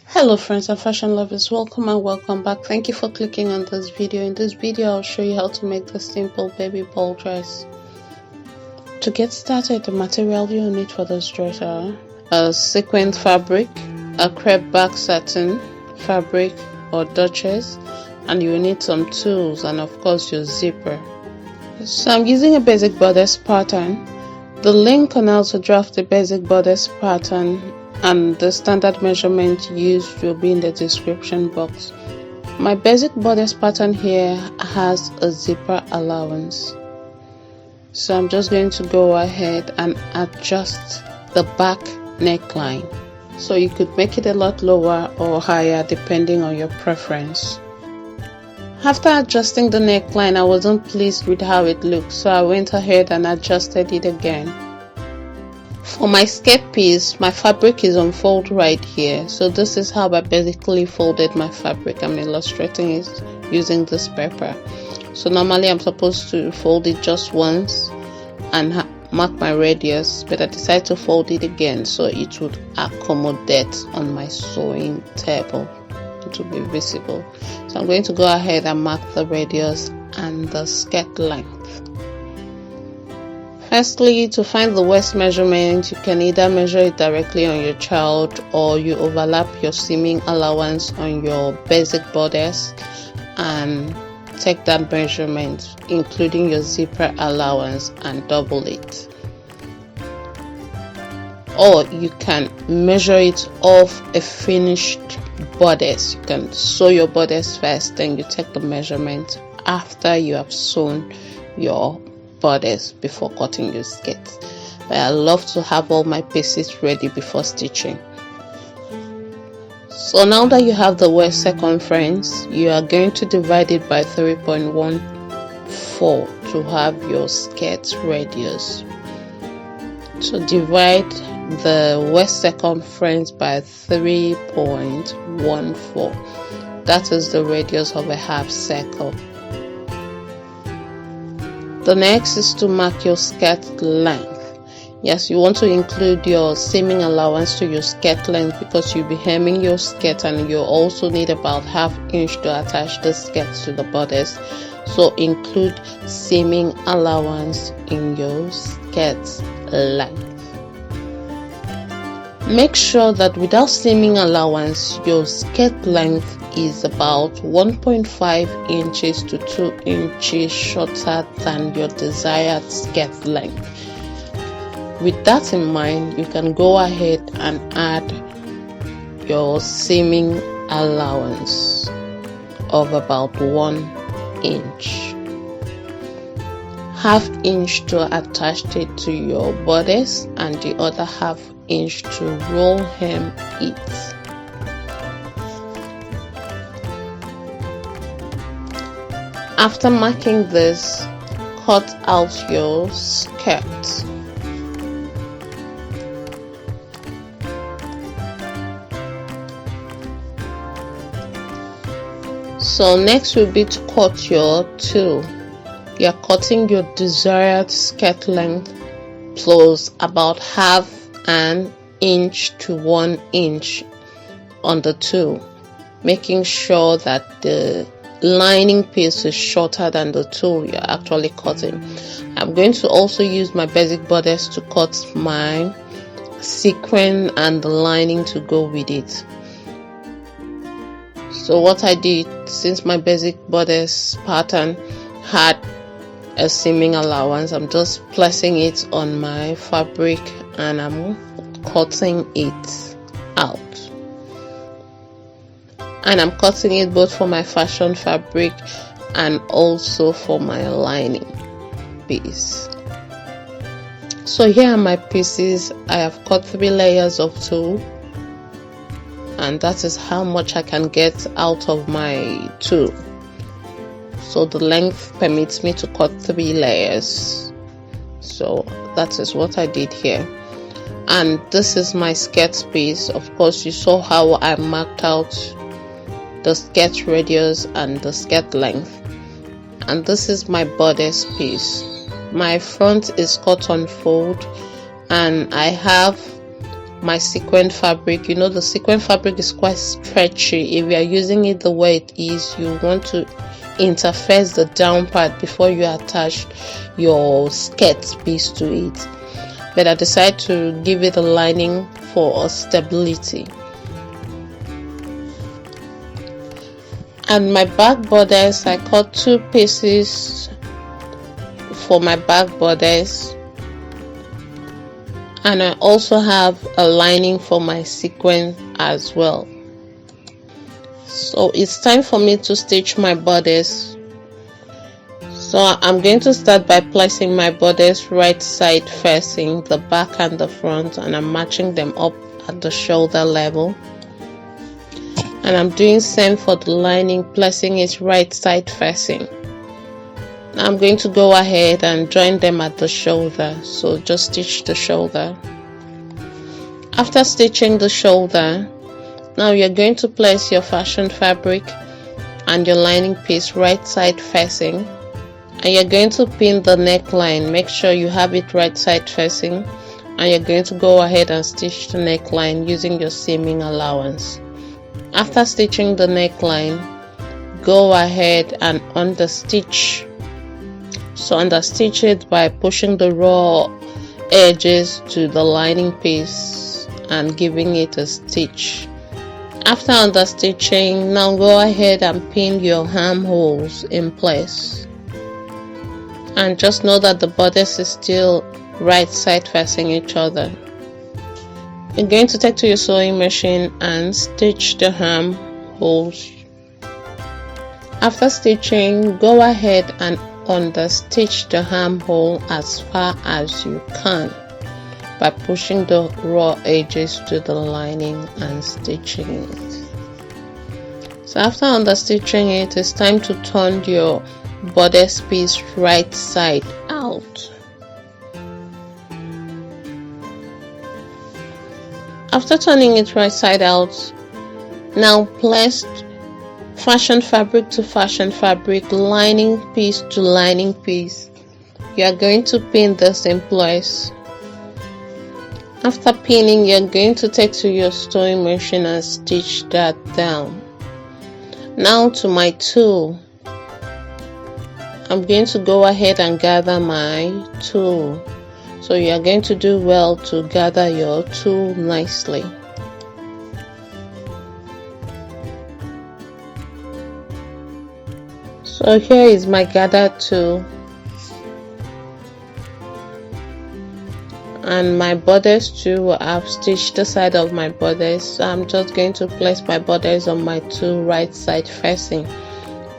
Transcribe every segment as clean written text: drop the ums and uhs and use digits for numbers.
Hello friends and fashion lovers, welcome and welcome back. Thank you for clicking on this video. In this video I'll show you how to make this simple baby ball dress. To get started, the material you'll need for this dress are a sequin fabric, a crepe back satin fabric or duchess, and you will need some tools and of course your zipper. So I'm using a basic bodice pattern. The link on how to draft the basic bodice pattern and the standard measurement used will be in the description box. My basic bodice pattern here has a zipper allowance, so I'm just going to go ahead and adjust the back neckline. So you could make it a lot lower or higher depending on your preference. After adjusting the neckline, I wasn't pleased with how it looked, so I went ahead and adjusted it again. For my skirt piece, my fabric is on fold right here, so this is how I basically folded my fabric. I'm illustrating it using this paper. So normally I'm supposed to fold it just once and mark my radius, but I decided to fold it again so it would accommodate on my sewing table. It will be visible. So I'm going to go ahead and mark the radius and the skirt length. Firstly, to find the waist measurement, you can either measure it directly on your child or you overlap your seaming allowance on your basic bodice and take that measurement, including your zipper allowance, and double it. Or you can measure it off a finished bodice. You can sew your bodice first, then you take the measurement after you have sewn your bodice before cutting your skirt. But I love to have all my pieces ready before stitching. So now that you have the waist circumference, you are going to divide it by 3.14 to have your skirt radius. So divide the waist circumference by 3.14. That is the radius of a half circle. The next is to mark your skirt length. Yes, you want to include your seaming allowance to your skirt length because you'll be hemming your skirt and you also need about ½ inch to attach the skirt to the bodice. So include seaming allowance in your skirt length. Make sure that without seaming allowance, your skirt length is about 1.5 inches to 2 inches shorter than your desired skirt length. With that in mind, you can go ahead and add your seaming allowance of about 1 inch. ½ inch to attach it to your bodice and the other ½ inch to roll hem it. After marking this, cut out your skirt. So next will be to cut your tulle. You are cutting your desired skirt length plus about ½ inch to 1 inch on the tulle, making sure that the lining piece is shorter than the tulle you're actually cutting. I'm going to also use my basic bodice to cut my sequin and the lining to go with it. So what I did, since my basic bodice pattern had a seaming allowance, I'm just placing it on my fabric and I'm cutting it out. And I'm cutting it both for my fashion fabric and also for my lining piece. So here are my pieces. I have cut 3 layers of tulle, and that is how much I can get out of my tulle. So the length permits me to cut 3 layers. So that is what I did here. And this is my skirt piece. Of course, you saw how I marked out the skirt radius and the skirt length. And this is my bodice piece. My front is cut on fold and I have my sequin fabric. You know, the sequin fabric is quite stretchy. If you are using it the way it is, you want to interface the down part before you attach your skirt piece to it, but I decided to give it a lining for stability. And my back bodice, I cut 2 pieces for my back bodice, and I also have a lining for my sequin as well. So it's time for me to stitch my bodice. So I'm going to start by placing my bodice right side facing the back and the front, and I'm matching them up at the shoulder level. And I'm doing same for the lining, placing it right side facing. Now I'm going to go ahead and join them at the shoulder, so just stitch the shoulder. After stitching the shoulder, now you're going to place your fashion fabric and your lining piece right side facing, and you're going to pin the neckline. Make sure you have it right side facing, and you're going to go ahead and stitch the neckline using your seaming allowance. After stitching the neckline, go ahead and understitch. So understitch it by pushing the raw edges to the lining piece and giving it a stitch. After understitching, now go ahead and pin your armholes in place. And just know that the bodice is still right side facing each other. You're going to take to your sewing machine and stitch the armholes. After stitching, go ahead and understitch the armhole as far as you can by pushing the raw edges to the lining and stitching it. So after understitching it, it's time to turn your bodice piece right side out. After turning it right side out, now place fashion fabric to fashion fabric, lining piece to lining piece. You are going to pin this in place. After pinning, you're going to take to your sewing machine and stitch that down. Now to my tool. I'm going to go ahead and gather my tool. So you are going to do well to gather your tool nicely. So here is my gathered tool, and my bodice too. I've stitched the side of my bodice, so I'm just going to place my bodice on my tool right side facing,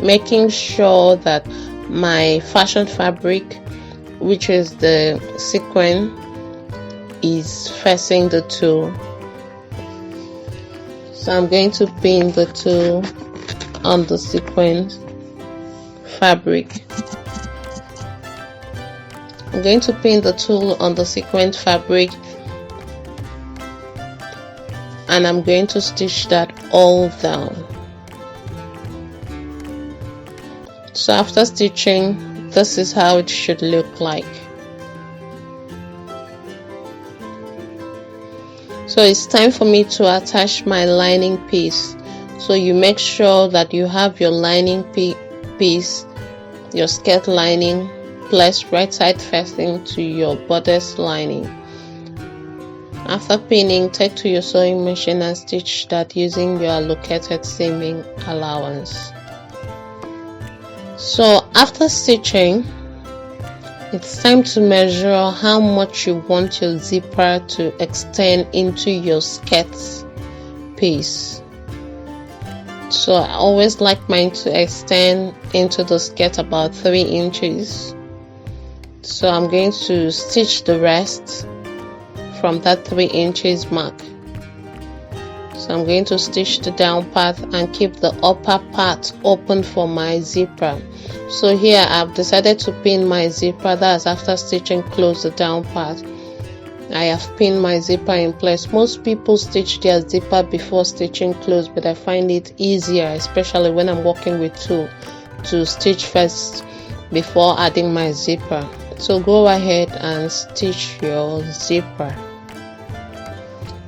making sure that my fashion fabric, which is the sequin, is facing the tool. So I'm going to pin the tool on the sequin fabric. I'm going to pin the tool on the sequin fabric, and I'm going to stitch that all down. So after stitching, this is how it should look like. So it's time for me to attach my lining piece. So you make sure that you have your lining piece, your skirt lining, placed right side facing to your bodice lining. After pinning, take to your sewing machine and stitch that using your allocated seaming allowance. So after stitching, it's time to measure how much you want your zipper to extend into your skirt piece. So I always like mine to extend into the skirt about 3 inches. So I'm going to stitch the rest from that 3 inches mark. So I'm going to stitch the down part and keep the upper part open for my zipper. So here I've decided to pin my zipper. That's after stitching close the down part. I have pinned my zipper in place. Most people stitch their zipper before stitching close, but I find it easier, especially when I'm working with tool, to stitch first before adding my zipper. So go ahead and stitch your zipper.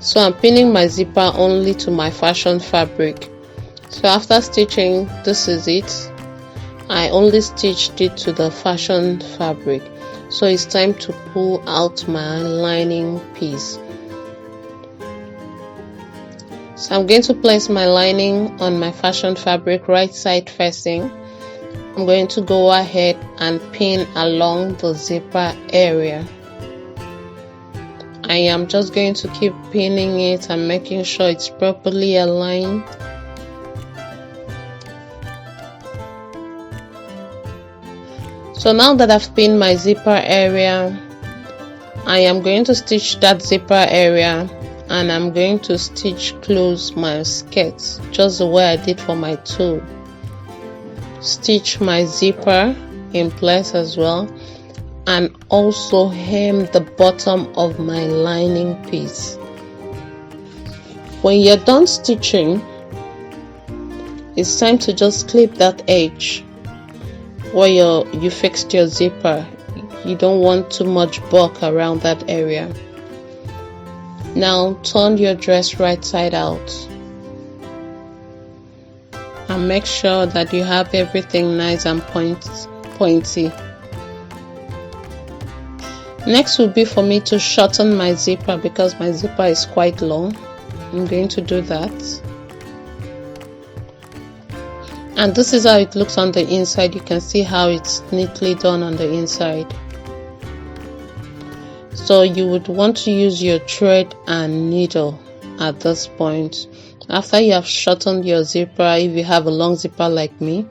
So I'm pinning my zipper only to my fashion fabric. So after stitching, this is it. I only stitched it to the fashion fabric. So it's time to pull out my lining piece. So I'm going to place my lining on my fashion fabric right side facing. I'm going to go ahead and pin along the zipper area. I am just going to keep pinning it and making sure it's properly aligned. So now that I've pinned my zipper area, I am going to stitch that zipper area, and I'm going to stitch close my skirt just the way I did for my toe. Stitch my zipper in place as well, and also hem the bottom of my lining piece. When you're done stitching, it's time to just clip that edge where you fixed your zipper. You don't want too much bulk around that area. Now turn your dress right side out and make sure that you have everything nice and pointy. Next will be for me to shorten my zipper because my zipper is quite long. I'm going to do that. And this is how it looks on the inside. You can see how it's neatly done on the inside. So you would want to use your thread and needle at this point. After you have shortened your zipper, if you have a long zipper like me,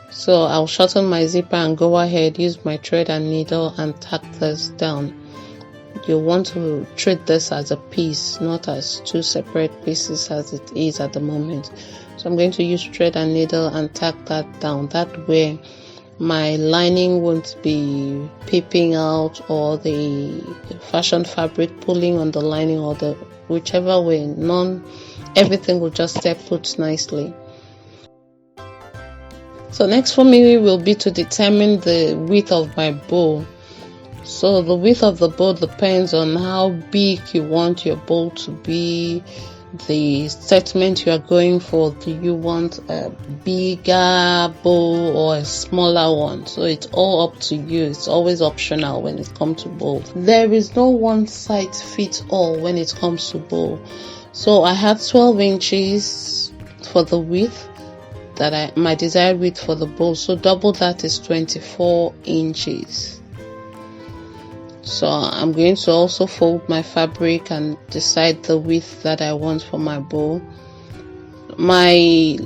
so I'll shorten my zipper and go ahead, use my thread and needle and tack this down. You want to treat this as a piece, not as two separate pieces as it is at the moment. So I'm going to use thread and needle and tack that down. That way my lining won't be peeping out, or the fashion fabric pulling on the lining, or the whichever way. Everything will just stay put nicely. So next for me will be to determine the width of my bow. So the width of the bow depends on how big you want your bow to be, the statement you are going for. Do you want a bigger bow or a smaller one? So it's all up to you. It's always optional when it comes to bow. There is no one size fits all when it comes to bow. So I have 12 inches for the width that my desired width for the bow. So double that is 24 inches. So I'm going to also fold my fabric and decide the width that I want for my bow. My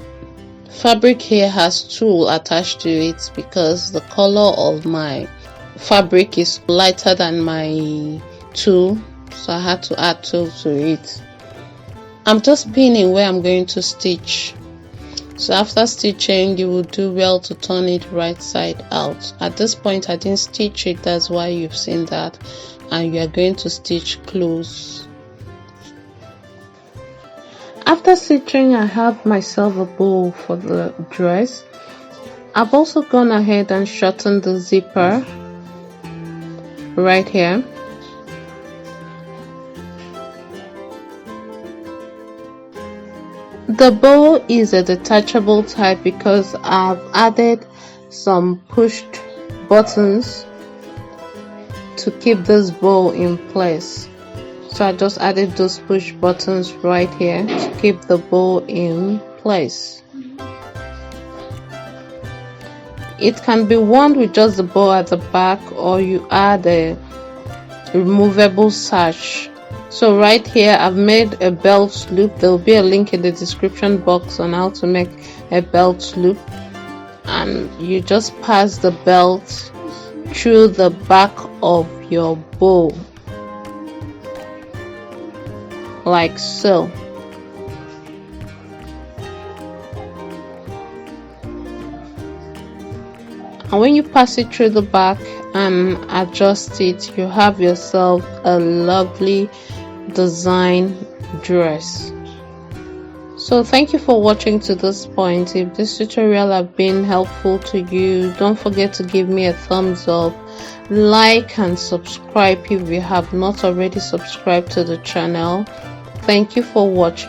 fabric here has tulle attached to it because the color of my fabric is lighter than my tulle, so I had to add tulle to it. I'm just pinning where I'm going to stitch. So after stitching, you will do well to turn it right side out. At this point I didn't stitch it, that's why you've seen that, and you are going to stitch close. After stitching, I have myself a bow for the dress. I've also gone ahead and shortened the zipper right here. The bow is a detachable type because I've added some pushed buttons to keep this bow in place. So I just added those push buttons right here to keep the bow in place. It can be worn with just the bow at the back, or you add a removable sash. So right here I've made a belt loop. There will be a link in the description box on how to make a belt loop, and you just pass the belt through the back of your bow like so. And when you pass it through the back and adjust it, you have yourself a lovely design dress. So thank you for watching to this point. If this tutorial have been helpful to you, don't forget to give me a thumbs up, like and subscribe if you have not already subscribed to the channel. Thank you for watching.